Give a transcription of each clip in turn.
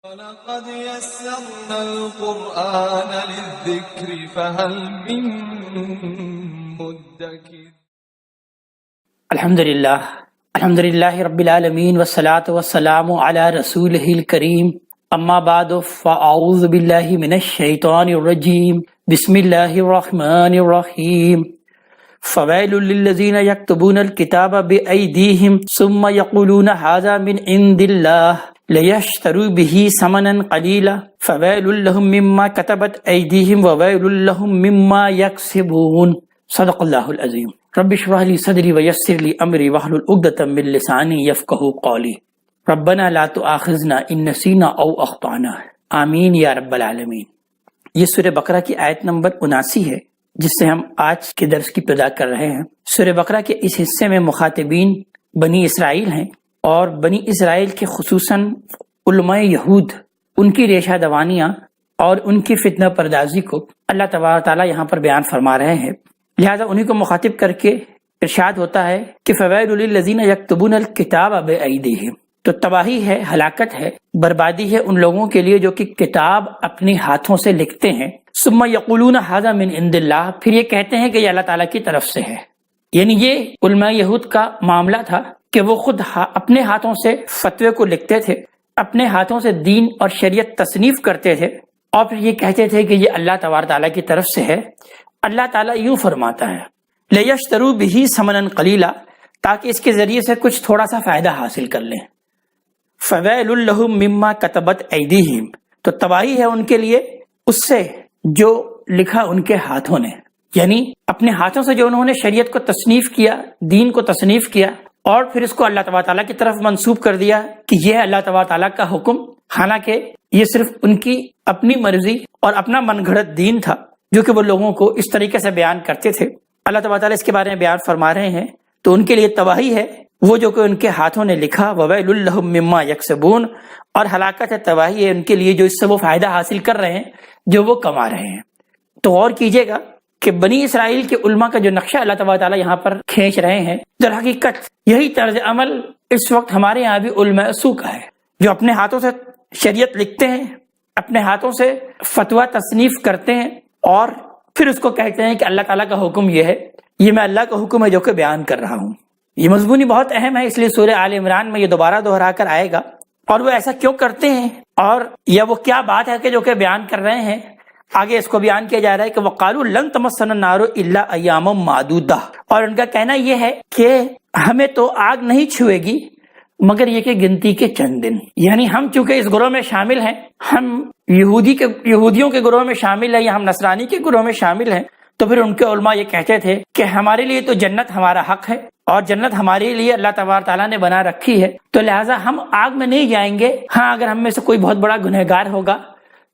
وَلَقَدْ يَسَّرْنَا الْقُرْآنَ لِلذِّكْرِ فَهَلْ مِن مُّدَّكِرٍ۔ الحمدللہ رب العالمین والصلاة والسلام علی رسولہ الکریم، اما بعد فاعوذ باللہ من الشیطان الرجیم، بسم اللہ الرحمن الرحیم۔ فویل للذین یکتبون الکتاب بأیدیہم ثم یقولون ھذا من عند اللہ لیشتروا به ثمنا قلیلا فویل لهم مما کتبت ایدیہم وویل لهم مما یکسبون۔ صدق اللہ العظیم۔ رب اشرح لی صدری ویسر لی امری واحلل عقدۃ من لسانی یفقہوا قولی۔ ربنا لا تؤاخذنا ان نسینا او اخطأنا، آمین یا رب العالمین۔ یہ سورہ بقرہ کی آیت نمبر 79 ہے جس سے ہم آج کے درس کی ابتدا کر رہے ہیں۔ سورہ بقرہ کے اس حصے میں مخاطبین بنی اسرائیل ہیں، اور بنی اسرائیل کے خصوصاً علماء یہود، ان کی ریشہ دوانیاں اور ان کی فتنہ پردازی کو اللہ تبارک تعالیٰ یہاں پر بیان فرما رہے ہیں۔ لہذا انہی کو مخاطب کر کے ارشاد ہوتا ہے کہ فویل للذین یکتبون الکتاب بایدیہم، تو تباہی ہے، ہلاکت ہے، بربادی ہے ان لوگوں کے لیے جو کہ کتاب اپنے ہاتھوں سے لکھتے ہیں، ثم یقولون ھذا من عند اللہ، پھر یہ کہتے ہیں کہ یہ اللہ تعالیٰ کی طرف سے ہے۔ یعنی یہ علماء یہود کا معاملہ تھا کہ وہ خود اپنے ہاتھوں سے فتوے کو لکھتے تھے، اپنے ہاتھوں سے دین اور شریعت تصنیف کرتے تھے، اور پھر یہ کہتے تھے کہ یہ اللہ تبارک تعالیٰ کی طرف سے ہے۔ اللہ تعالیٰ یوں فرماتا ہے لیشتروا بہ ثمنا قلیلا، تاکہ اس کے ذریعے سے کچھ تھوڑا سا فائدہ حاصل کر لیں۔ فویل لہم مما کتبت ایدیہم، تو تباہی ہے ان کے لیے اس سے جو لکھا ان کے ہاتھوں نے، یعنی اپنے ہاتھوں سے جو انہوں نے شریعت کو تصنیف کیا، دین کو تصنیف کیا، اور پھر اس کو اللہ تبارک تعالیٰ کی طرف منسوب کر دیا کہ یہ اللہ تبارک تعالیٰ کا حکم، حالانکہ یہ صرف ان کی اپنی مرضی اور اپنا من گھڑت دین تھا جو کہ وہ لوگوں کو اس طریقے سے بیان کرتے تھے۔ اللہ تبارک تعالیٰ اس کے بارے میں بیان فرما رہے ہیں، تو ان کے لیے تباہی ہے وہ جو کہ ان کے ہاتھوں نے لکھا، وویل لہم مما یکسبون، اور ہلاکت ہے، تباہی ہے ان کے لیے جو اس سے وہ فائدہ حاصل کر رہے ہیں، جو وہ کما رہے ہیں۔ تو غور کیجئے گا کہ بنی اسرائیل کے علماء کا جو نقشہ اللہ تبارک تعالیٰ یہاں پر کھینچ رہے ہیں، در حقیقت یہی طرز عمل اس وقت ہمارے یہاں بھی علماء سوء کا ہے، جو اپنے ہاتھوں سے شریعت لکھتے ہیں، اپنے ہاتھوں سے فتویٰ تصنیف کرتے ہیں، اور پھر اس کو کہتے ہیں کہ اللہ تعالیٰ کا حکم یہ ہے، یہ میں اللہ کا حکم ہے جو کہ بیان کر رہا ہوں۔ یہ مضمونی بہت اہم ہے، اس لیے سورہ آل عمران میں یہ دوبارہ دہرا کر آئے گا، اور وہ ایسا کیوں کرتے ہیں، اور یا وہ کیا بات ہے کہ جو کہ بیان کر رہے ہیں۔ آگے اس کو بیان کیا جا رہا ہے کہ وَقَالُوا لَن تَمَسَّنَا النَّارُ إِلَّا أَيَّامًا مَّعْدُودَةً، اور ان کا کہنا یہ ہے کہ ہمیں تو آگ نہیں چھوئے گی مگر یہ کہ گنتی کے چند دن، یعنی ہم چونکہ اس گروہ میں شامل ہیں، ہم یہودیوں کے گروہ میں شامل ہیں، یا ہم نصرانی کے گروہ میں شامل ہیں، تو پھر ان کے علماء یہ کہتے تھے کہ ہمارے لیے تو جنت ہمارا حق ہے، اور جنت ہمارے لیے اللہ تبارک تعالیٰ نے بنا رکھی ہے، تو لہٰذا ہم آگ میں نہیں جائیں گے۔ ہاں اگر ہم میں سے کوئی بہت بڑا گنہگار ہوگا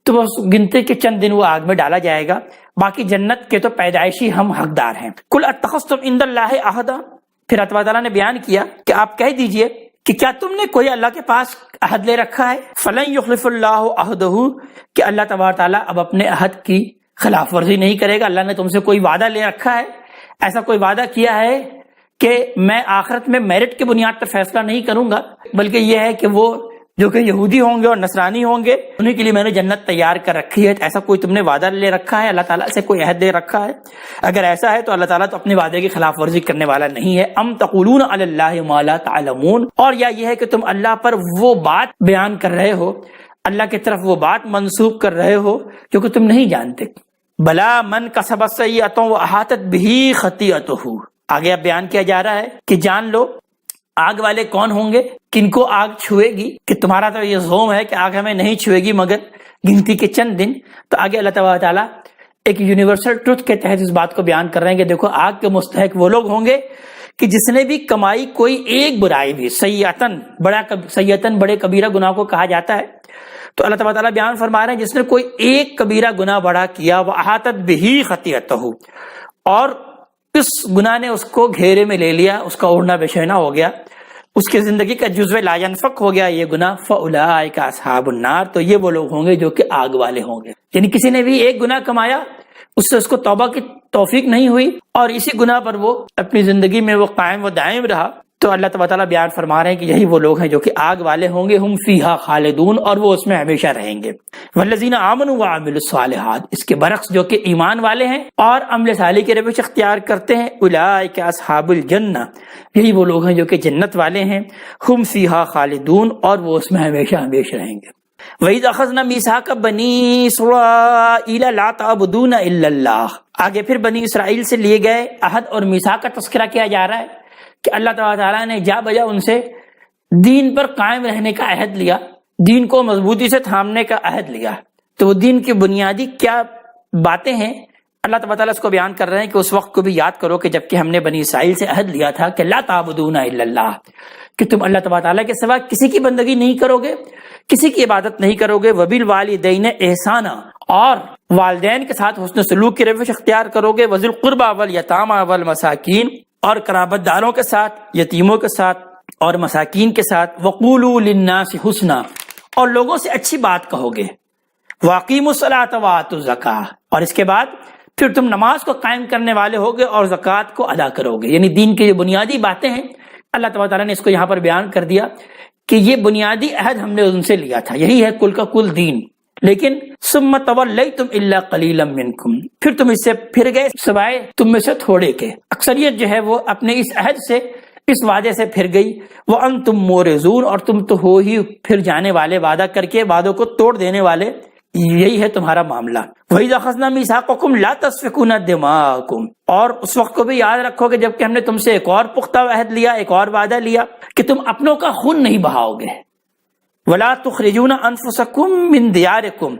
تو وہ گنتے کے چند دن وہ آگ میں ڈالا جائے گا، باقی جنت کے تو پیدائشی ہم حقدار ہیں۔ قُلْ أَتَّخَذْتُمْ عِندَ اللَّهِ عَهْدًا، پھر اللہ تعالیٰ نے بیان کیا کہ آپ کہہ دیجئے کہ کیا تم نے کوئی اللہ کے پاس عہد لے رکھا ہے؟ فَلَن يُخْلِفَ اللَّهُ عَهْدَهُ، کہ اللہ تبارک تعالیٰ اب اپنے عہد کی خلاف ورزی نہیں کرے گا۔ اللہ نے تم سے کوئی وعدہ لے رکھا ہے، ایسا کوئی وعدہ کیا ہے کہ میں آخرت میں میرٹ کی بنیاد پر فیصلہ نہیں کروں گا، بلکہ یہ ہے کہ وہ جو کہ یہودی ہوں گے اور نصرانی ہوں گے انہیں کے لیے میں نے جنت تیار کر رکھی ہے۔ ایسا کوئی تم نے وعدہ لے رکھا ہے، اللہ تعالیٰ سے کوئی عہد لے رکھا ہے؟ اگر ایسا ہے تو اللہ تعالیٰ تو اپنے وعدے کی خلاف ورزی کرنے والا نہیں ہے۔ ام تقولون علی اللہ ما لا تعلمون، اور یا یہ ہے کہ تم اللہ پر وہ بات بیان کر رہے ہو، اللہ کی طرف وہ بات منسوب کر رہے ہو جو کہ تم نہیں جانتے۔ بلا من کسب سیئۃ واحاطت بہ خطیئتہ، آگے اب بیان کیا جا رہا ہے کہ جان لو آگ والے کون ہوں گے، کن کو آگ چھوئے گی، کہ تمہارا تو یہ زوم ہے کہ آگ ہمیں نہیں چھوئے گی مگر گنتی کے چند دن۔ تو آگے اللہ تبارک تعالیٰ ایک یونیورسل ٹروتھ کے تحت اس بات کو بیان کر رہے ہیں کہ دیکھو آگ کے مستحق وہ لوگ ہوں گے کہ جس نے بھی کمائی کوئی ایک برائی بھی، سیئتن بڑے کبیرہ گناہ کو کہا جاتا ہے، تو اللہ تبارک تعالیٰ بیان فرما رہے ہیں جس نے کوئی ایک کبیرہ گناہ بڑا کیا، وَأَحَاطَتْ بِهِ خَطِيئَتُهُ، اور اس گناہ نے اس کو گھیرے میں لے لیا، اس کا اوڑھنا بچھونا ہو گیا، اس کی زندگی کا جزو لا ينفق ہو گیا یہ گناہ، فَأُولَٰئِكَ أَصْحَابُ النَّارِ، تو یہ وہ لوگ ہوں گے جو کہ آگ والے ہوں گے۔ یعنی کسی نے بھی ایک گناہ کمایا، اس سے اس کو توبہ کی توفیق نہیں ہوئی، اور اسی گناہ پر وہ اپنی زندگی میں وہ قائم و دائم رہا، تو اللہ تبارک تعالیٰ بیان فرما رہے ہیں کہ یہی وہ لوگ ہیں جو کہ آگ والے ہوں گے، ہم فیہا خالدون، اور وہ اس میں ہمیشہ رہیں گے۔ والذین آمنوا وعملوا الصالحات، اس کے برعکس جو کہ ایمان والے ہیں اور عمل صالح کی روش اختیار کرتے ہیں، اولئک اصحاب الجنہ، یہی وہ لوگ ہیں جو کہ جنت والے ہیں، ہم فیہا خالدون، اور وہ اس میں ہمیشہ ہمیشہ رہیں گے۔ وَإِذْ أَخَذْنَا مِيثَاقَ بَنِي إِسْرَائِيلَ لَا تَعْبُدُونَ إِلَّا اللَّهَ، آگے پھر بنی اسرائیل سے لیے گئے عہد اور میثاق کا تذکرہ کیا جا رہا ہے کہ اللہ تعالیٰ نے جا بجا ان سے دین پر قائم رہنے کا عہد لیا، دین کو مضبوطی سے تھامنے کا عہد لیا۔ تو وہ دین کی بنیادی کیا باتیں ہیں اللہ تعالیٰ اس کو بیان کر رہے ہیں کہ اس وقت کو بھی یاد کرو کہ جب کہ ہم نے بنی اسرائیل سے عہد لیا تھا کہ لا تعبدون الا اللہ، کہ تم اللہ تعالیٰ کے سوا کسی کی بندگی نہیں کرو گے، کسی کی عبادت نہیں کرو گے، وبالوالدین احسانا، اور والدین کے ساتھ حسن سلوک کی روش اختیار کرو گے، وذی القربى والیتامى والمساکین، اور قرابت داروں کے ساتھ، یتیموں کے ساتھ اور مساکین کے ساتھ، وقولوا للناس حسنا، اور لوگوں سے اچھی بات کہو گے، واقیموا الصلاۃ وآتوا الزکاۃ، اور اس کے بعد پھر تم نماز کو قائم کرنے والے ہوگے اور زکوٰۃ کو ادا کرو گے۔ یعنی دین کی جو بنیادی باتیں ہیں اللہ تعالیٰ نے اس کو یہاں پر بیان کر دیا کہ یہ بنیادی عہد ہم نے ان سے لیا تھا، یہی ہے کل کا کل دین۔ لیکن ثم تولیتم الا قلیلا منکم، پھر تم اس سے پھر گئے سوائے تم میں سے تھوڑے کے، اکثریت جو ہے وہ اپنے اس عہد سے، اس وعدے سے پھر گئی۔ وانتم مورزون، اور تم تو ہو ہی پھر جانے والے، وعدہ کر کے وعدوں کو توڑ دینے والے، یہی ہے تمہارا معاملہ۔ وَإِذْ أَخَذْنَا مِيثَاقَكُمْ لَا تَسْفِكُونَ دِمَاءَكُمْ، اور اس وقت کو بھی یاد رکھو کہ جب کہ ہم نے تم سے ایک اور پختہ عہد لیا، ایک اور وعدہ لیا کہ تم اپنوں کا خون نہیں بہاؤ گے۔ وَلَا تُخْرِجُونَ أَنفُسَكُمْ مِنْ دِيَارِكُمْ،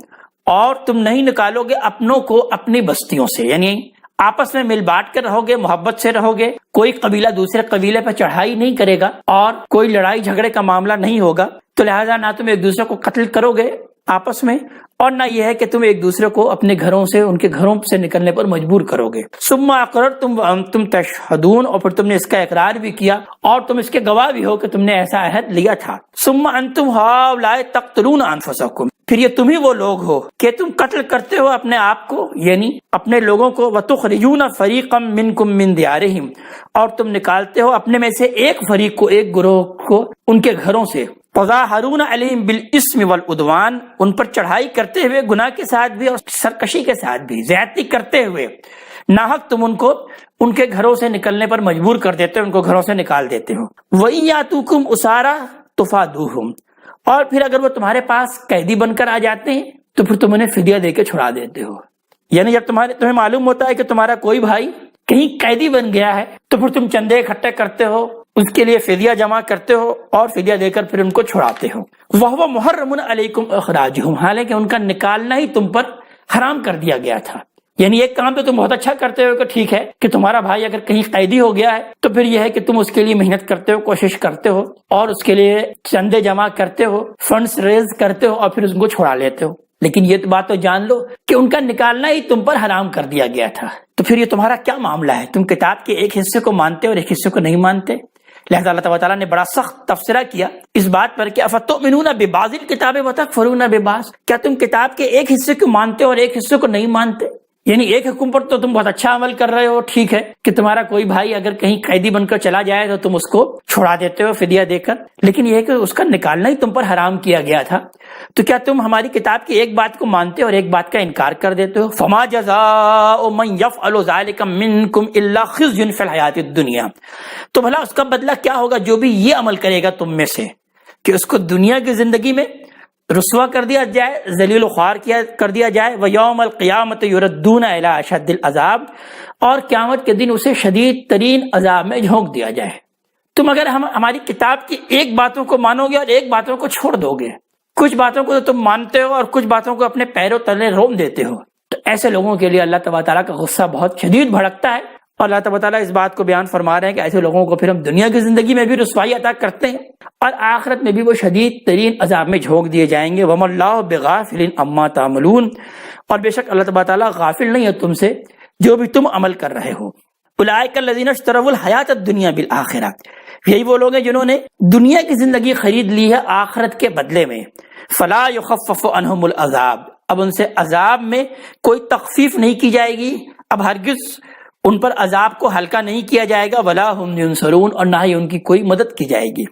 اور تم نہیں نکالو گے اپنوں کو اپنی بستیوں سے، یعنی آپس میں مل بانٹ کر رہو گے، محبت سے رہو گے، کوئی قبیلہ دوسرے قبیلے پہ چڑھائی نہیں کرے گا اور کوئی لڑائی جھگڑے کا معاملہ نہیں ہوگا۔ تو لہذا نہ تم ایک دوسرے کو قتل کرو گے آپس میں، اور نہ یہ ہے کہ تم ایک دوسرے کو اپنے گھروں سے، ان کے گھروں سے نکلنے پر مجبور کرو گے۔ ثم اقررتم وانتم تشہدون، اور پھر تم نے اس کا اقرار بھی کیا اور تم اس کے گواہ بھی ہو کہ تم نے ایسا عہد لیا تھا۔ ثم انتم ہؤلاء تقتلون انفسکم، پھر یہ تم ہی وہ لوگ ہو کہ تم قتل کرتے ہو اپنے آپ کو، یعنی اپنے لوگوں کو، وتخرجون فریقا منکم من دیارہم، اور تم نکالتے ہو اپنے میں سے ایک فریق کو، ایک گروہ کو ان کے گھروں سے، تظاہرون علیہم بالاسم والعدوان، ان پر چڑھائی کرتے ہوئے گناہ کے ساتھ بھی اور سرکشی کے ساتھ بھی، زیادتی کرتے ہوئے ناحق تم ان کو ان کے گھروں سے نکلنے پر مجبور کر دیتے ہو، ان کو گھروں سے نکال دیتے ہو۔ وَإِن يَأْتُوكُمْ أُسَارَىٰ تُفَادُوهُمْ، اور پھر اگر وہ تمہارے پاس قیدی بن کر آ جاتے ہیں تو پھر تم انہیں فدیہ دے کے چھڑا دیتے ہو۔ یعنی جب تمہیں معلوم ہوتا ہے کہ تمہارا کوئی بھائی کہیں قیدی بن گیا ہے تو پھر تم چندے اکٹھے کرتے ہو، اس کے لیے فدیہ جمع کرتے ہو اور فدیہ دے کر پھر ان کو چھڑاتے ہو۔ وَهُوَ مُحَرَّمٌ عَلَيْكُمْ إِخْرَاجُهُمْ، حالانکہ ان کا نکالنا ہی تم پر حرام کر دیا گیا تھا۔ یعنی ایک کام تو تم بہت اچھا کرتے ہو کہ ٹھیک ہے کہ تمہارا بھائی اگر کہیں قیدی ہو گیا ہے تو پھر یہ ہے کہ تم اس کے لیے محنت کرتے ہو، کوشش کرتے ہو اور اس کے لیے چندے جمع کرتے ہو، فنڈز ریز کرتے ہو اور پھر اس کو چھڑا لیتے ہو۔ لیکن یہ بات تو جان لو کہ ان کا نکالنا ہی تم پر حرام کر دیا گیا تھا، تو پھر یہ تمہارا کیا معاملہ ہے؟ تم کتاب کے ایک حصے کو مانتے اور ایک حصے کو نہیں مانتے۔ لہذا اللہ تعالیٰ نے بڑا سخت تبصرہ کیا اس بات پر کہ افتؤمنون ببعض الکتاب وتکفرون ببعض، کیا تم کتاب کے ایک حصے کو مانتے اور ایک حصے کو نہیں مانتے؟ یعنی ایک حکم پر تو تم بہت اچھا عمل کر رہے ہو، ٹھیک ہے کہ تمہارا کوئی بھائی اگر کہیں قیدی بن کر چلا جائے تو تم اس کو چھڑا دیتے ہو فدیہ دے کر، لیکن یہ ہے کہ اس کا نکالنا ہی تم پر حرام کیا گیا تھا، تو کیا تم ہماری کتاب کی ایک بات کو مانتے اور ایک بات کا انکار کر دیتے ہو؟ فما جزاء من يفعل ذلك منكم الا خزي في الحیات الدنیا، تو بھلا اس کا بدلہ کیا ہوگا جو بھی یہ عمل کرے گا تم میں سے کہ اس کو دنیا کی زندگی میں رسوا کر دیا جائے، ذلیل و خوار کر دیا جائے، وَيَوْمَ الْقِيَامَةِ يُرَدُّونَ إِلَىٰ أَشَدِّ الْعَذَابِ، اور قیامت کے دن اسے شدید ترین عذاب میں جھونک دیا جائے۔ تم اگر ہماری کتاب کی ایک باتوں کو مانو گے اور ایک باتوں کو چھوڑ دو گے، کچھ باتوں کو تو تم مانتے ہو اور کچھ باتوں کو اپنے پیروں تلے روم دیتے ہو، تو ایسے لوگوں کے لیے اللہ تبارک تعالیٰ کا غصہ بہت شدید بھڑکتا ہے، اور اللہ تبارک تعالیٰ اس بات کو بیان فرما رہے ہیں کہ ایسے لوگوں کو پھر ہم دنیا کی زندگی میں بھی رسوائی عطا کرتے ہیں اور آخرت میں بھی وہ شدید ترین عذاب میں جھونک دیے جائیں گے۔ وَمَا اللَّهُ بِغَافِلٍ عَمَّا تَعْمَلُونَ، اور بے شک اللہ تبارک تعالیٰ غافل نہیں ہے تم سے جو بھی تم عمل کر رہے ہو۔ أُولَٰئِكَ الَّذِينَ اشْتَرَوُا الْحَيَاةَ الدُّنْيَا بِالْآخِرَةِ، یہی وہ لوگ ہیں جنہوں نے دنیا کی زندگی خرید لی ہے آخرت کے بدلے میں۔ فَلَا يُخَفَّفُ عَنْهُمُ الْعَذَابُ، اب ان سے عذاب میں کوئی تخفیف نہیں کی جائے گی، اب ہرگز ان پر عذاب کو ہلکا نہیں کیا جائے گا، ولا هم ينصرون، اور نہ ہی ان کی کوئی مدد کی جائے گی۔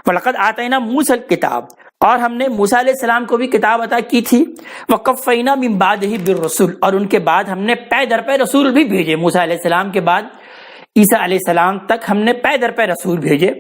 وَلَقَدْ آتَيْنَا مُوسَى الْكِتَابَ، اور ہم نے موسیٰ علیہ السلام کو بھی کتاب عطا کی تھی، وَقَفَّيْنَا مِن بَعْدِهِ بِالرُّسُلِ، اور ان کے بعد ہم نے پے در پے رسول بھی بھیجے۔ موسیٰ علیہ السلام کے بعد عیسیٰ علیہ السلام تک ہم نے پے در پے رسول بھیجے۔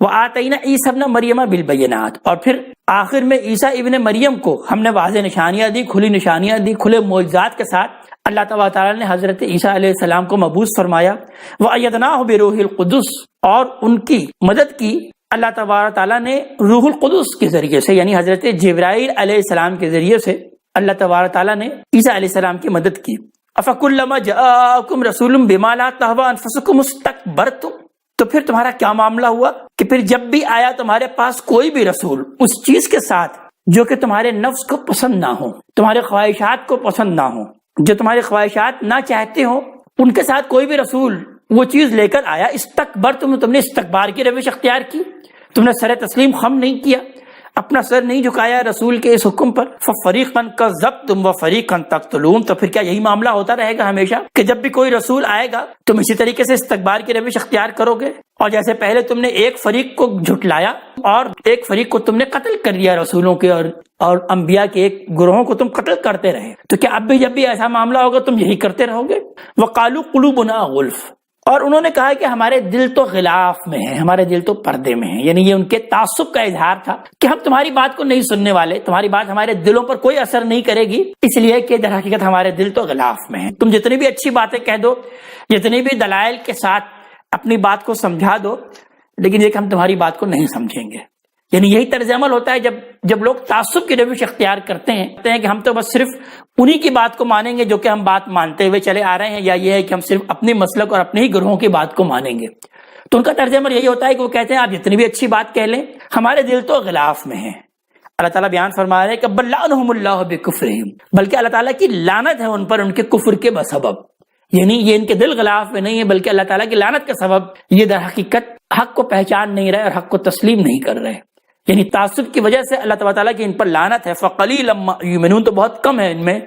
وَآتَيْنَا عِيسَى ابْنَ مَرْيَمَ بِالْبَيِّنَاتِ، اور پھر آخر میں عیسیٰ ابن مریم کو ہم نے واضح نشانیاں دی، کھلی نشانیاں دی، کھلے معجزات کے ساتھ اللہ تبارک تعالیٰ نے حضرت عیسیٰ علیہ السلام کو مبعوث فرمایا۔ وَأَيَّدْنَاهُ بِرُوحِ الْقُدُسِ، اور ان کی مدد کی اللہ تبارک تعالیٰ نے روح القدس کے ذریعے سے، یعنی حضرت جبرائیل علیہ السلام کے ذریعے سے اللہ تبارک تعالیٰ نے عیسیٰ علیہ السلام کی مدد کی۔ أَفَكُلَّمَا جَاءَكُمْ رَسُولٌ بِمَا لَا تَهْوَىٰ أَنفُسُكُمُ اسْتَكْبَرْتُمْ، تو پھر تمہارا کیا معاملہ ہوا کہ پھر جب بھی آیا تمہارے پاس کوئی بھی رسول اس چیز کے ساتھ جو کہ تمہارے نفس کو پسند نہ ہو، تمہارے خواہشات کو پسند نہ ہو، جو تمہارے خواہشات نہ چاہتے ہو، ان کے ساتھ کوئی بھی رسول وہ چیز لے کر آیا، استکبرتم، تم نے استکبار کی روش اختیار کی، تم نے سر تسلیم خم نہیں کیا، اپنا سر نہیں جھکایا رسول کے اس حکم پر۔ فَفَرِيقًا كَذَّبْتُمْ وَفَرِيقًا تَقْتُلُونَ، تو پھر کیا یہی معاملہ ہوتا رہے گا ہمیشہ کہ جب بھی کوئی رسول آئے گا تم اسی طریقے سے استکبار کی روش اختیار کرو گے؟ اور جیسے پہلے تم نے ایک فریق کو جھٹلایا اور ایک فریق کو تم نے قتل کر دیا، رسولوں کے اور انبیاء کے ایک گروہوں کو تم قتل کرتے رہے، تو کیا اب بھی جب بھی ایسا معاملہ ہوگا تم یہی کرتے رہو گے؟ وَقَالُوا قُلُوبُنَا غُلْفٌ، اور انہوں نے کہا کہ ہمارے دل تو غلاف میں ہیں، ہمارے دل تو پردے میں ہیں، یعنی یہ ان کے تعصب کا اظہار تھا کہ ہم تمہاری بات کو نہیں سننے والے، تمہاری بات ہمارے دلوں پر کوئی اثر نہیں کرے گی، اس لیے کہ در حقیقت ہمارے دل تو غلاف میں ہیں۔ تم جتنی بھی اچھی باتیں کہہ دو، جتنی بھی دلائل کے ساتھ اپنی بات کو سمجھا دو، لیکن یہ کہ ہم تمہاری بات کو نہیں سمجھیں گے۔ یعنی یہی طرز عمل ہوتا ہے جب لوگ تعصب کی روش اختیار کرتے ہیں کہ ہم تو بس صرف انہی کی بات کو مانیں گے جو کہ ہم بات مانتے ہوئے چلے آ رہے ہیں، یا یہ ہے کہ ہم صرف اپنی مسلک اور اپنے ہی گروہوں کی بات کو مانیں گے، تو ان کا طرز عمل یہی ہوتا ہے کہ وہ کہتے ہیں آپ جتنی بھی اچھی بات کہہ لیں ہمارے دل تو غلاف میں ہیں۔ اللہ تعالیٰ بیان فرما رہے ہیں کہ بل لعنہم اللہ بکفرہم، بلکہ اللہ تعالیٰ کی لعنت ہے ان پر ان کے کفر کے بسبب، یعنی یہ ان کے دل غلاف میں نہیں ہے بلکہ اللہ تعالیٰ کی لعنت کے سبب یہ در حقیقت حق کو پہچان نہیں رہے اور حق کو تسلیم نہیں کر رہے، یعنی تعصب کی وجہ سے اللہ تعالیٰ کی ان پر لعنت ہے۔ فَقَلِيلًا مَا يُؤْمِنُونَ، تو بہت کم ہے ان میں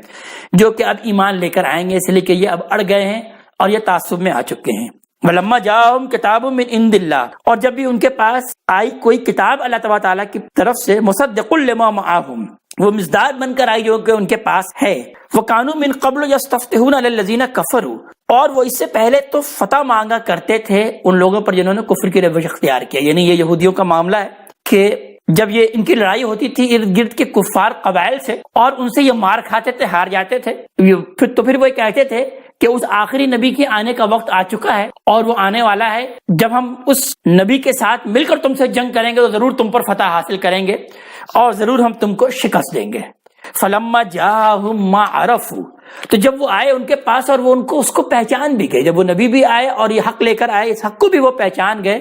جو کہ اب ایمان لے کر آئیں گے، اس لیے کہ یہ اب اڑ گئے ہیں اور یہ تعصب میں آ چکے ہیں۔ وَلَمَّا جَاءَهُمْ كِتَابٌ مِّنْ عِندِ اللَّهِ، اور جب بھی ان کے پاس آئی کوئی کتاب اللہ تعالیٰ کی طرف سے، مُصَدِّقٌ لِّمَا مَعَهُمْ، وہ مزداد بن کر آئی جو کہ ان کے پاس ہے۔ وَكَانُوا مِن قَبْلُ يَسْتَفْتِحُونَ عَلَى الَّذِينَ كَفَرُوا، اور وہ اس سے پہلے تو فتح مانگا کرتے تھے ان لوگوں پر جنہوں نے کفر کی روش اختیار کیا، یعنی یہ یہودیوں کا معاملہ ہے کہ جب یہ ان کی لڑائی ہوتی تھی ارد گرد کے کفار قبائل سے اور ان سے یہ مار کھاتے تھے، ہار جاتے تھے، پھر وہ کہتے تھے کہ اس آخری نبی کے آنے کا وقت آ چکا ہے اور وہ آنے والا ہے، جب ہم اس نبی کے ساتھ مل کر تم سے جنگ کریں گے تو ضرور تم پر فتح حاصل کریں گے اور ضرور ہم تم کو شکست دیں گے۔ فلما جاءہم ما عرفوا، تو جب وہ آئے ان کے پاس اور وہ اس کو پہچان بھی گئے، جب وہ نبی بھی آئے اور یہ حق لے کر آئے، اس حق کو بھی وہ پہچان گئے،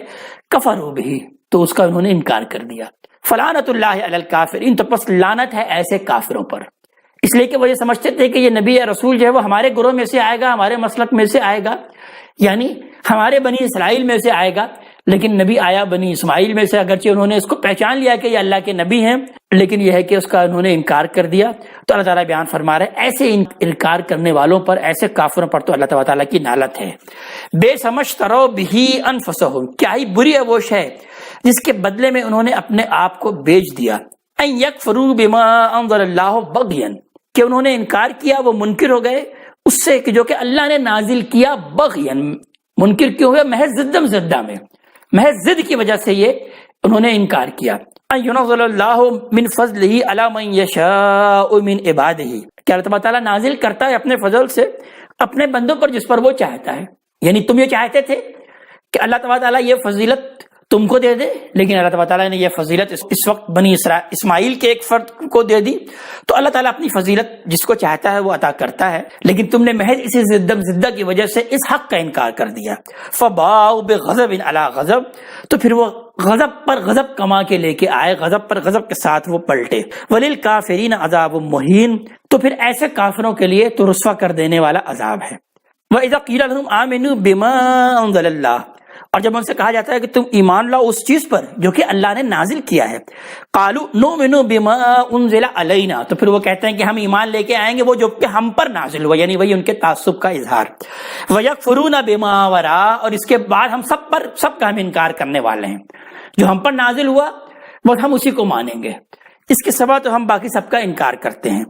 کفروا بھی، تو اس کا انہوں نے انکار کر دیا۔ فلعنت اللہ علی الکافرین، تو پس لعنت ہے ایسے کافروں پر، اس لیے کہ وہ یہ سمجھتے تھے کہ یہ نبی یا رسول جو ہے وہ ہمارے گروہ میں سے آئے گا، ہمارے مسلک میں سے آئے گا، یعنی ہمارے بنی اسرائیل میں سے آئے گا، لیکن نبی آیا بنی اسماعیل میں سے، اگرچہ انہوں نے اس کو پہچان لیا کہ یہ اللہ کے نبی ہیں، لیکن یہ ہے کہ اس کا انہوں نے انکار کر دیا۔ تو اللہ تعالیٰ بیان فرما رہے ہیں ایسے انکار کرنے والوں پر، ایسے کافروں پر تو اللہ تعالیٰ کی نالت ہے۔ بے سمجھ ترو بھی انفسہم، کیا ہی بری ہے وہ شے جس کے بدلے میں انہوں نے اپنے آپ کو بیچ دیا۔ ان یکفروا بما انزل اللہ بغیا، کہ انہوں نے انکار کیا، وہ منکر ہو گئے اس سے کہ جو کہ اللہ نے نازل کیا، بغیا، منکر کیوں ہوئے؟ محض ضدم زدہ میں، محض ضد کی وجہ سے یہ انہوں نے انکار کیا۔ ان ينزل اللہ من فضلہ علی من یشاء من عبادہ، کہ اللہ تعالیٰ نازل کرتا ہے اپنے فضل سے اپنے بندوں پر جس پر وہ چاہتا ہے، یعنی تم یہ چاہتے تھے کہ اللہ تعالیٰ یہ فضیلت تم کو دے دے، لیکن اللہ تعالیٰ نے یہ فضیلت اس وقت بنی اسماعیل کے ایک فرد کو دے دی، تو اللہ تعالیٰ اپنی فضیلت جس کو چاہتا ہے وہ عطا کرتا ہے، لیکن تم نے محض اسی زدہ کی وجہ سے اس حق کا انکار کر دیا۔ فباؤ بغضب علی غضب، تو پھر وہ غضب پر غضب کما کے لے کے آئے، غضب پر غضب کے ساتھ وہ پلٹے۔ وللکافرین عذاب مہین، تو پھر ایسے کافروں کے لیے تو رسوا کر دینے والا عذاب ہے۔ وَإِذَا قِيلَ لَهُمْ آمِنُوا بِمَا أَنزَلَ اللَّهُ، اور جب ان سے کہا جاتا ہے کہ تم ایمان لاؤ اس چیز پر جو کہ اللہ نے نازل کیا ہے، قالوا نؤمن بما انزل علینا، تو پھر وہ کہتے ہیں کہ ہم ایمان لے کے آئیں گے وہ جو کہ ہم پر نازل ہوا، یعنی وہی ان کے تعصب کا اظہار، ویکفرون بما وراء، اور اس کے بعد ہم سب کا ہم انکار کرنے والے ہیں، جو ہم پر نازل ہوا وہ ہم اسی کو مانیں گے، اس کے سوا تو ہم باقی سب کا انکار کرتے ہیں۔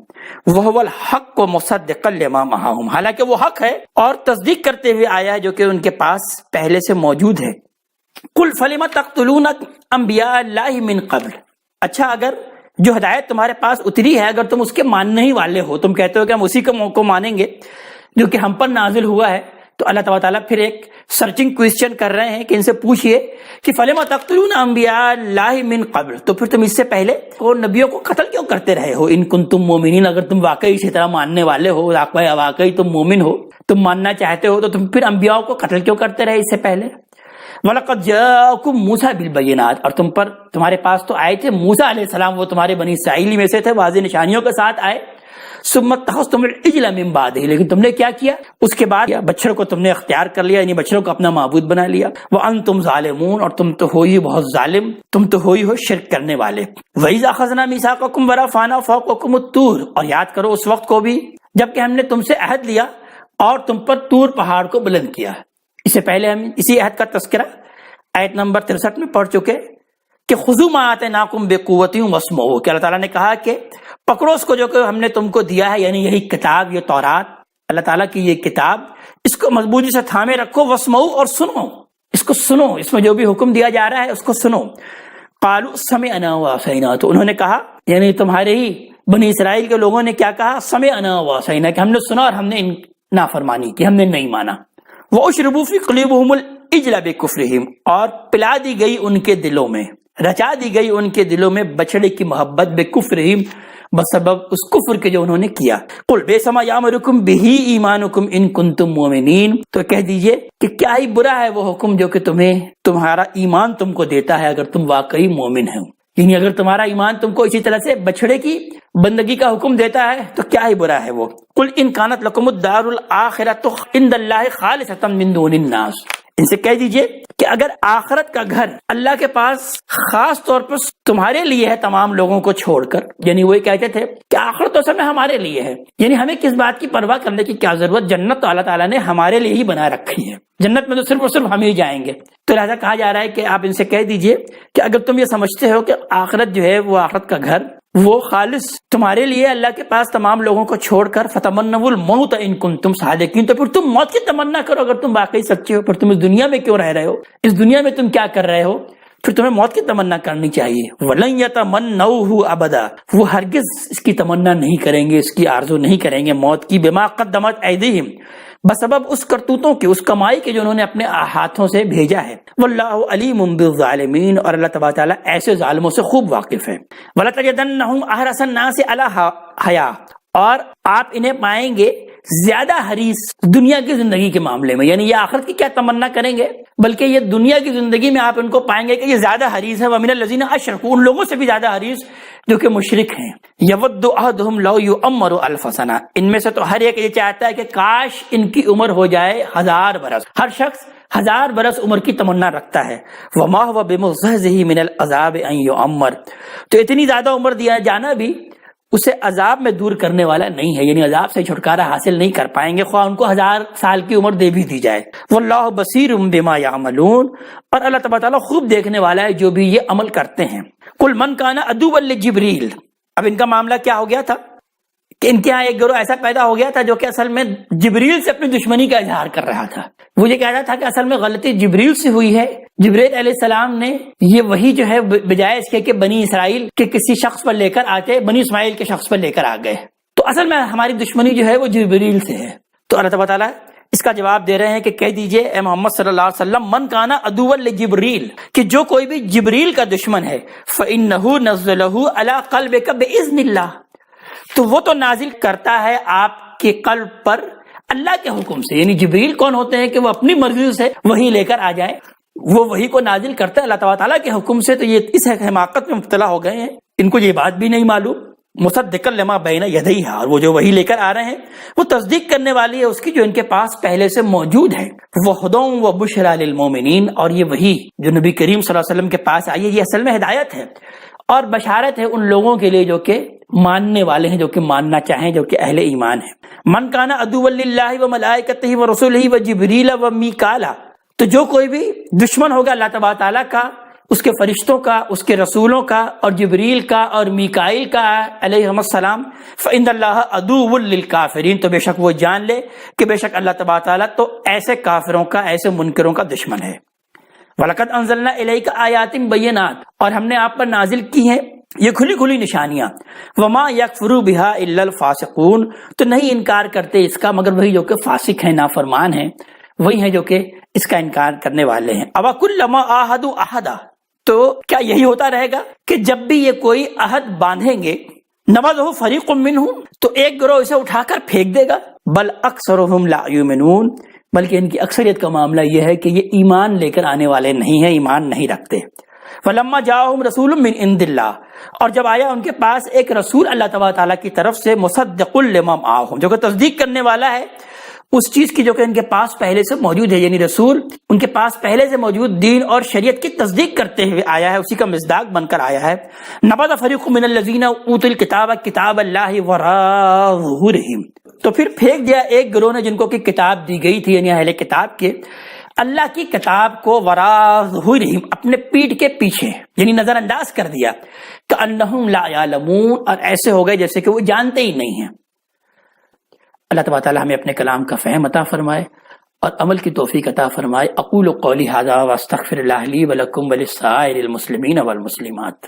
وَهُوَ الْحَقُّ مُصَدِّقًا لِمَا مَعَهُمْ، حالانکہ وہ حق ہے اور تصدیق کرتے ہوئے آیا ہے جو کہ ان کے پاس پہلے سے موجود ہے۔ قُلْ فَلِمَ تَقْتُلُونَ أَنْبِيَاءَ اللَّهِ مِنْ قَبْلِ، اچھا اگر جو ہدایت تمہارے پاس اتری ہے اگر تم اس کے ماننے ہی والے ہو، تم کہتے ہو کہ ہم اسی کو مانیں گے جو کہ ہم پر نازل ہوا ہے، تو اللہ تعالیٰ پھر ایک سرچنگ کویسچن کر رہے ہیں کہ ان سے پوچھئے کہ فَلِمَ تَقْتُلُونَ أَنْبِيَاءَ اللَّهِ مِنْ قَبْلِ، تو پھر تم اس سے پہلے وہ نبیوں کو قتل کیوں کرتے رہے ہو؟ ان کنتم مومنین، اگر تم واقعی اسی طرح ماننے والے ہو، واقعی تم مومن ہو، تم ماننا چاہتے ہو، تو تم پھر انبیاء کو قتل کیوں کرتے رہے اس سے پہلے؟ وَلَقَدْ جَاءَكُم مُوسَىٰ بِالْبَيِّنَاتِ، اور تمہارے پاس تو آئے تھے موسیٰ علیہ السلام، وہ تمہارے بنی اسرائیل میں سے تھے، واضح نشانیوں کے ساتھ آئے۔ ثم اتخذتم العجل من بعده، لیکن تم نے کیا کیا اس کے بعد؟ بچڑ کو تم نے اختیار کر لیا، یعنی بچڑوں کو اپنا معبود بنا لیا۔ وانتم ظالمون، اور تم تو ہو ہی بہت ظالم، تم تو ہو شرک کرنے والے۔ وَإِذَا أَخَذْنَا مِيثَاقَكُمْ وَرَفَعْنَا فَوْقَكُمُ الطُّورَ، اور یاد کرو اس وقت کو بھی جب کہ ہم نے تم سے عہد لیا اور تم پر طور پہاڑ کو بلند کیا۔ اس سے پہلے ہم اسی عہد کا تذکرہ آیت نمبر 63 میں پڑھ چکے کہ خذوا ما آتیناکم بقوۃ واسمعوا، کہ اللہ تعالیٰ نے کہا کہ پکڑو اس کو جو کہ ہم نے تم کو دیا ہے، یعنی یہی کتاب، یہ تورات، اللہ تعالیٰ کی یہ کتاب، اس کو مضبوطی سے تھامے رکھو، واسمعوا، اور سنو، اس کو سنو، اس میں جو بھی حکم دیا جا رہا ہے اس کو سنو۔ قالوا سمعنا وعصینا، تو انہوں نے کہا، یعنی تمہارے ہی بنی اسرائیل کے لوگوں نے کیا کہا؟ سمعنا وعصینا، کہ ہم نے سنا اور ہم نے نافرمانی کی، ہم نے نہیں مانا۔ وَأُشْرِبُوا فِي قُلُوبِهِمُ الْعِجْلَ بِكُفْرِهِمْ، اور پلا دی گئی ان کے دلوں میں، رچا دی گئی ان کے دلوں میں بچڑے کی محبت، بِكُفْرِهِمْ، بسبب اس کفر کے جو انہوں نے کیا۔ قُلْ بِئْسَ مَا يَأْمُرُكُم بِهِ إِيمَانُكُمْ إِن كُنتُم مُؤْمِنِينَ، تو کہہ دیجئے کہ کیا ہی برا ہے وہ حکم جو کہ تمہارا ایمان تم کو دیتا ہے اگر تم واقعی مومن ہو، یعنی اگر تمہارا ایمان تم کو اسی طرح سے بچڑے کی بندگی کا حکم دیتا ہے تو کیا ہی برا ہے وہ۔ قُلْ إِن كَانَتْ لَكُمُ الدَّارُ الْآخِرَةُ عِندَ اللَّهِ خَالِصَةً مِّن دُونِ النَّاسِ، ان سے کہہ دیجئے کہ اگر آخرت کا گھر اللہ کے پاس خاص طور پر تمہارے لیے ہے تمام لوگوں کو چھوڑ کر، یعنی وہی کہتے تھے کہ آخرت تو اصل میں ہمارے لیے ہے، یعنی ہمیں کس بات کی پرواہ کرنے کی کیا ضرورت، جنت تو اللہ تعالیٰ نے ہمارے لیے ہی بنا رکھی ہے، جنت میں تو صرف اور صرف ہم ہی جائیں گے۔ تو لہذا کہا جا رہا ہے کہ آپ ان سے کہہ دیجئے کہ اگر تم یہ سمجھتے ہو کہ آخرت جو ہے وہ آخرت کا گھر وہ خالص تمہارے لیے اللہ کے پاس تمام لوگوں کو چھوڑ کر، فتمنوا الموت ان کنتم صادقین، تو پھر تم موت کی تمنا کرو اگر تم واقعی سچے ہو، پھر تم اس دنیا میں کیوں رہ رہے ہو، اس دنیا میں تم کیا کر رہے ہو، پھر تمہیں موت کی تمنا کرنی چاہیے۔ وَلَن يَتَمَنَّوْهُ أَبَدًا، وہ ہرگز اس کی تمنا نہیں کریں گے، اس کی آرزو نہیں کریں گے موت کی، بِمَا قَدَّمَتْ أَيْدِيهِمْ، بسبب اس کرتوتوں کے، اس کمائی کے جو انہوں نے اپنے ہاتھوں سے بھیجا ہے۔ وَاللَّهُ عَلِيمٌ بِالظَّالِمِينَ، اور اللہ تبارک تعالیٰ ایسے ظالموں سے خوب واقف ہے۔ وَلَتَجِدَنَّهُمْ أَحْرَصَ النَّاسِ عَلَىٰ حَيَاةٍ، اور آپ انہیں پائیں گے زیادہ حریص دنیا کی زندگی کے معاملے میں، یعنی یہ آخرت کی کیا تمنا کریں گے بلکہ یہ دنیا کی زندگی میں آپ ان کو پائیں گے کہ یہ زیادہ حریص ہے۔ وَمِنَ الَّذِينَ أَشْرَكُوا، ان لوگوں سے بھی زیادہ حریص جو کہ مشرک ہیں۔ يَوَدُّ أَحَدُهُمْ لَوْ يُعَمَّرُ أَلْفَ سَنَةٍ، ان میں سے تو ہر ایک یہ چاہتا ہے کہ کاش ان کی عمر ہو جائے 1000 برس، ہر شخص 1000 برس عمر کی تمنا رکھتا ہے۔ وَمَا هُوَ بِمُزَحْزِحِهِ مِنَ الْعَذَابِ أَن يُعَمَّرَ، تو اتنی زیادہ عمر دیا جانا بھی اسے عذاب میں دور کرنے والا نہیں ہے، یعنی عذاب سے چھٹکارا حاصل نہیں کر پائیں گے خواہ ان کو 1000 سال کی عمر دے بھی دی جائے۔ واللہ بصیر بما یعملون، اور اللہ تبارک تعالیٰ خوب دیکھنے والا ہے جو بھی یہ عمل کرتے ہیں۔ قل من کان عدوا لجبریل، اب ان کا معاملہ کیا ہو گیا تھا کہ ان کے ہاں ایک گروہ ایسا پیدا ہو گیا تھا جو کہ اصل میں جبریل سے اپنی دشمنی کا اظہار کر رہا تھا۔ وہ یہ کہتا تھا کہ اصل میں غلطی جبریل سے ہوئی ہے، جبریل علیہ السلام نے یہ وہی جو ہے بجائے اس کے کہ بنی اسرائیل کے کسی شخص پر لے کر آتے، بنی اسماعیل کے شخص پر لے کر آ گئے، تو اصل میں ہماری دشمنی جو ہے وہ جبریل سے ہے۔ تو اللہ تبارک تعالیٰ اس کا جواب دے رہے ہیں کہ کہہ دیجئے اے محمد صلی اللہ علیہ وسلم، من کانا عدوا لجبریل، کہ جو کوئی بھی جبریل کا دشمن ہے، فإنہ نزلہ علی قلبک بإذن اللہ، تو وہ تو نازل کرتا ہے آپ کے قلب پر اللہ کے حکم سے، یعنی جبریل کون ہوتے ہیں کہ وہ اپنی مرضی سے وہی لے کر آ جائے، وہ وہی کو نازل کرتا ہے اللہ تعالیٰ کے حکم سے۔ تو یہ اس حماقت میں مبتلا ہو گئے ہیں، ان کو یہ بات بھی نہیں معلوم مصدقا لما بین یدیہا، اور وہ جو وحی لے کر آ رہے ہیں وہ تصدیق کرنے والی ہے اس کی جو ان کے پاس پہلے سے موجود ہے. وہدی و بشری للمؤمنین، اور یہ وحی جو نبی کریم صلی اللہ علیہ وسلم کے پاس آئی ہے یہ اصل میں ہدایت ہے اور بشارت ہے ان لوگوں کے لیے جو کہ ماننے والے ہیں، جو کہ ماننا چاہیں، جو کہ اہل ایمان ہیں. من کان عدوا للہ و ملائکتہ و رسلہ و جبریل و میکال، تو جو کوئی بھی دشمن ہوگا اللہ تبارک تعالیٰ کا، اس کے فرشتوں کا، اس کے رسولوں کا، اور جبریل کا اور میکائیل کا علیہ السلام، فإن اللہ عدو للکافرین، تو بے شک وہ جان لے کہ بے شک اللہ تبارک تعالیٰ تو ایسے کافروں کا، ایسے منکروں کا دشمن ہے. وَلَقَدْ أَنزَلْنَا إِلَيْكَ آيَاتٍ بَيِّنَاتٍ، اور ہم نے آپ پر نازل کی ہیں یہ کھلی کھلی نشانیاں. وَمَا يَكْفُرُ بِهَا إِلَّا الْفَاسِقُونَ، تو نہیں انکار کرتے اس کا مگر وہی جو کہ فاسق ہیں، نافرمان ہیں، وہی ہیں جو کہ اس کا انکار کرنے والے ہیں. أَوَكُلَّمَا عَاهَدُوا عَهْدًا، تو کیا یہی ہوتا رہے گا کہ جب بھی یہ کوئی عہد باندھیں گے، نبذہ فریق منہم، تو ایک گروہ اسے اٹھا کر پھینک دے گا. بل اکثرہم لا یؤمنون، بلکہ ان کی اکثریت کا معاملہ یہ ہے کہ یہ ایمان لے کر آنے والے نہیں ہیں، ایمان نہیں رکھتے. فلما جاءہم رسول من عند اللہ، اور جب آیا ان کے پاس ایک رسول اللہ تبارک تعالیٰ کی طرف سے، مصدق لما معہم، جو کہ تصدیق کرنے والا ہے اس چیز کی جو کہ ان کے پاس پہلے سے موجود ہے، یعنی رسول ان کے پاس پہلے سے موجود دین اور شریعت کی تصدیق کرتے ہوئے آیا ہے، اسی کا مصداق بن کر آیا ہے. نبذ فریق من الذین اوتوا الکتاب کتاب اللہ وراء ظہورہم، تو پھر پھینک دیا ایک گروہ نے جن کو کہ کتاب دی گئی تھی، یعنی اہل کتاب کے، اللہ کی کتاب کو وراء ظہورہم، اپنے پیٹھ کے پیچھے، یعنی نظر انداز کر دیا. کأنہم لا یعلمون، اور ایسے ہو گئے جیسے کہ وہ جانتے ہی نہیں ہیں. اللہ تبارک تعالیٰ ہمیں اپنے کلام کا فہم عطا فرمائے اور عمل کی توفیق عطا فرمائے. اقول قولی ھذا واستغفر اللہ لی ولکم ولسائر المسلمین والمسلمات.